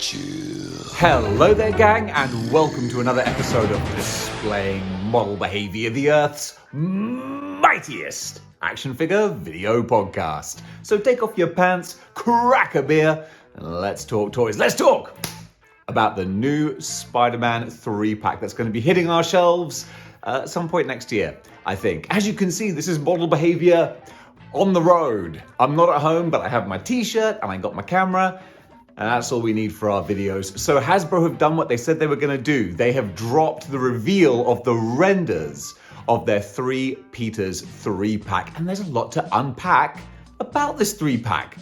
Hello there, gang, and welcome to another episode of Displaying Model Behaviour, the Earth's mightiest action figure video podcast. So take off your pants, crack a beer, and let's talk toys. Let's talk about the new Spider-Man 3-pack that's going to be hitting our shelves at some point next year, I think. As you can see, this is Model Behaviour on the road. I'm not at home, but I have my t-shirt and I got my camera. And that's all we need for our videos. So Hasbro have done what they said they were going to do. They have dropped the reveal of the renders of their 3 Peters 3-pack. And there's a lot to unpack about this 3-pack.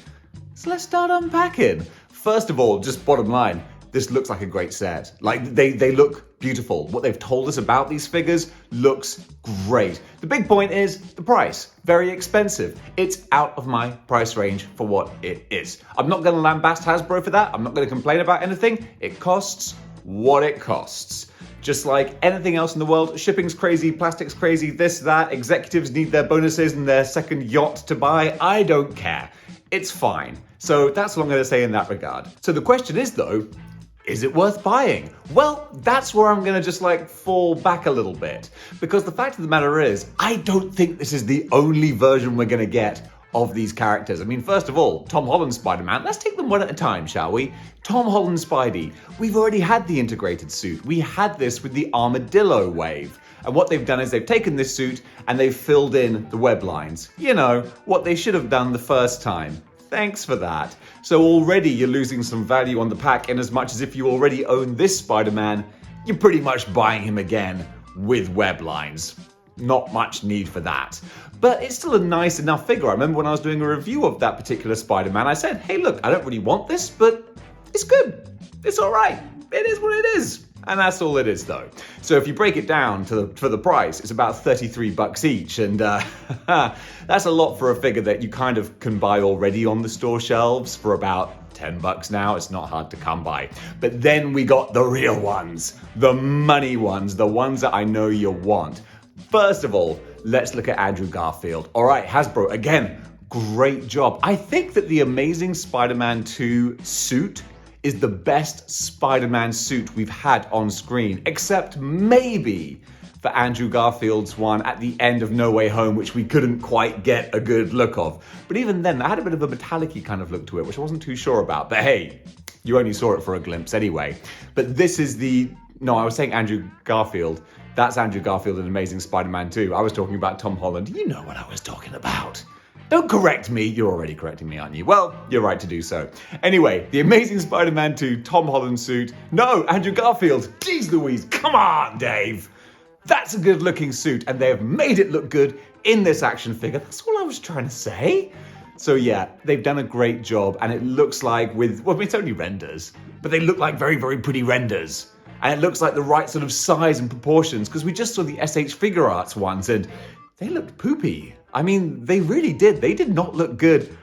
So let's start unpacking. First of all, just bottom line, this looks like a great set. Like, they look beautiful. What they've told us about these figures looks great. The big point is the price. Very expensive. It's out of my price range for what it is. I'm not going to lambast Hasbro for that. I'm not going to complain about anything. It costs what it costs. Just like anything else in the world, shipping's crazy, plastic's crazy, this, that, executives need their bonuses and their second yacht to buy. I don't care. It's fine. So that's what I'm going to say in that regard. So the question is, though, is it worth buying? Well, that's where I'm gonna just fall back a little bit. Because the fact of the matter is, I don't think this is the only version we're gonna get of these characters. I mean, first of all, Tom Holland Spider-Man, let's take them one at a time, shall we? Tom Holland Spidey, we've already had the integrated suit. We had this with the Armadillo wave. And what they've done is they've taken this suit and they've filled in the web lines. You know, what they should have done the first time. Thanks for that. So already you're losing some value on the pack, in as much as if you already own this Spider-Man, you're pretty much buying him again with web lines. Not much need for that. But it's still a nice enough figure. I remember when I was doing a review of that particular Spider-Man, I said, hey look, I don't really want this, but it's good. It's all right. It is what it is. And that's all it is, though. So if you break it down for the price, it's about $33 each. And that's a lot for a figure that you kind of can buy already on the store shelves for about $10 now. It's not hard to come by. But then we got the real ones, the money ones, the ones that I know you'll want. First of all, let's look at Andrew Garfield. All right, Hasbro, again, great job. I think that the Amazing Spider-Man 2 suit is the best Spider-Man suit we've had on screen, except maybe for Andrew Garfield's one at the end of No Way Home, which we couldn't quite get a good look of. But even then, that had a bit of a metallic-y kind of look to it, which I wasn't too sure about. But hey, you only saw it for a glimpse anyway. But this is no, I was saying Andrew Garfield. That's Andrew Garfield in Amazing Spider-Man 2. I was talking about Tom Holland. You know what I was talking about. Don't correct me. You're already correcting me, aren't you? Well, you're right to do so. Anyway, the Amazing Spider-Man 2 Tom Holland suit. No, Andrew Garfield. Jeez Louise, come on, Dave. That's a good looking suit, and they have made it look good in this action figure. That's all I was trying to say. So yeah, they've done a great job, and it looks like it's only renders, but they look like very, very pretty renders. And it looks like the right sort of size and proportions, because we just saw the SH Figure Arts ones, and they looked poopy. I mean, they really did. They did not look good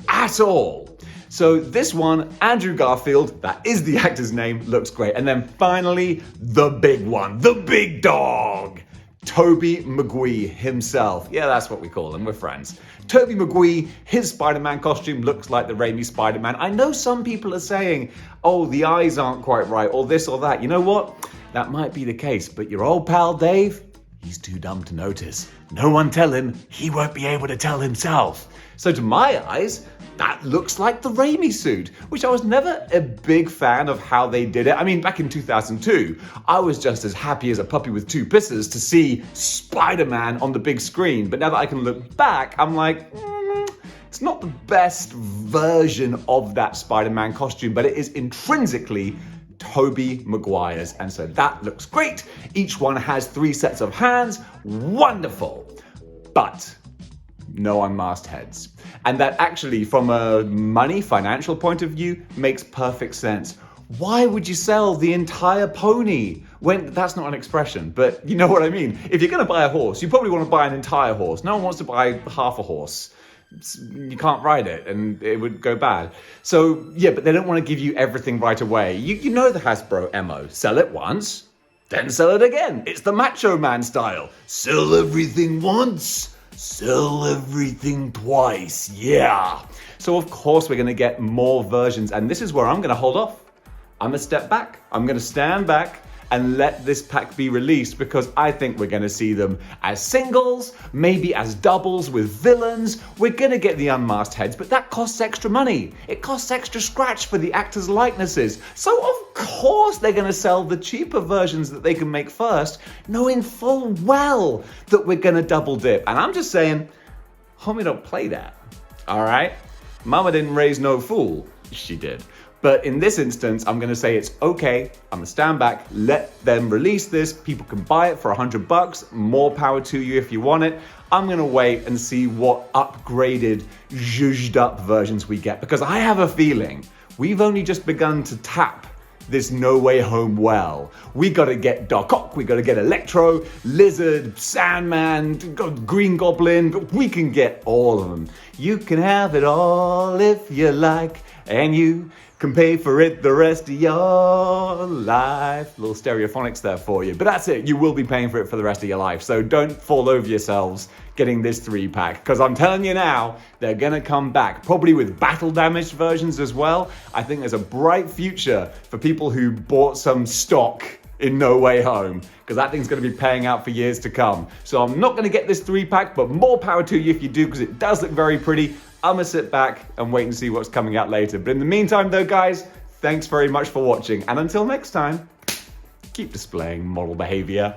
at all. So this one, Andrew Garfield, that is the actor's name, looks great. And then finally, the big one, the big dog, Tobey Maguire himself. Yeah, that's what we call him. We're friends. Tobey Maguire, his Spider-Man costume looks like the Raimi Spider-Man. I know some people are saying, oh, the eyes aren't quite right, or this or that. You know what? That might be the case, but your old pal Dave, he's too dumb to notice. No one tell him, he won't be able to tell himself. So to my eyes, that looks like the Raimi suit, which I was never a big fan of how they did it. I mean, back in 2002, I was just as happy as a puppy with 2 pisses to see Spider-Man on the big screen. But now that I can look back, I'm like, it's not the best version of that Spider-Man costume, but it is intrinsically Tobey Maguire's, and so that looks great. Each one has 3 sets of hands. Wonderful. But no unmasked heads. And that actually, from a financial point of view, makes perfect sense. Why would you sell the entire pony? That's not an expression, but you know what I mean. If you're going to buy a horse, you probably want to buy an entire horse. No one wants to buy half a horse. You can't ride it and it would go bad. So yeah, but they don't want to give you everything right away. You know the Hasbro MO. Sell it once, then sell it again. It's the Macho Man style. Sell everything once, sell everything twice. Yeah. So of course we're going to get more versions, and this is where I'm going to hold off I'm gonna step back, I'm gonna stand back and let this pack be released because I think we're gonna see them as singles, maybe as doubles with villains. We're gonna get the unmasked heads, but that costs extra money. It costs extra scratch for the actors' likenesses. So of course they're gonna sell the cheaper versions that they can make first, knowing full well that we're gonna double dip. And I'm just saying, homie, don't play that, all right? Mama didn't raise no fool. She did. But in this instance, I'm gonna say it's okay. I'm gonna stand back, let them release this. People can buy it for $100. More power to you if you want it. I'm gonna wait and see what upgraded, zhuzhed up versions we get because I have a feeling we've only just begun to tap this No Way Home well. We gotta get Doc Ock, we gotta get Electro, Lizard, Sandman, Green Goblin, but we can get all of them. You can have it all if you like, and you can pay for it the rest of your life. Little stereophonics there for you, but that's it. You will be paying for it for the rest of your life. So don't fall over yourselves getting this 3-pack, because I'm telling you now, they're gonna come back, probably with battle damaged versions as well. I think there's a bright future for people who bought some stock in No Way Home, because that thing's gonna be paying out for years to come. So I'm not gonna get this 3-pack, but more power to you if you do, because it does look very pretty. I'm gonna sit back and wait and see what's coming out later. But in the meantime though, guys, thanks very much for watching. And until next time, keep displaying model behavior.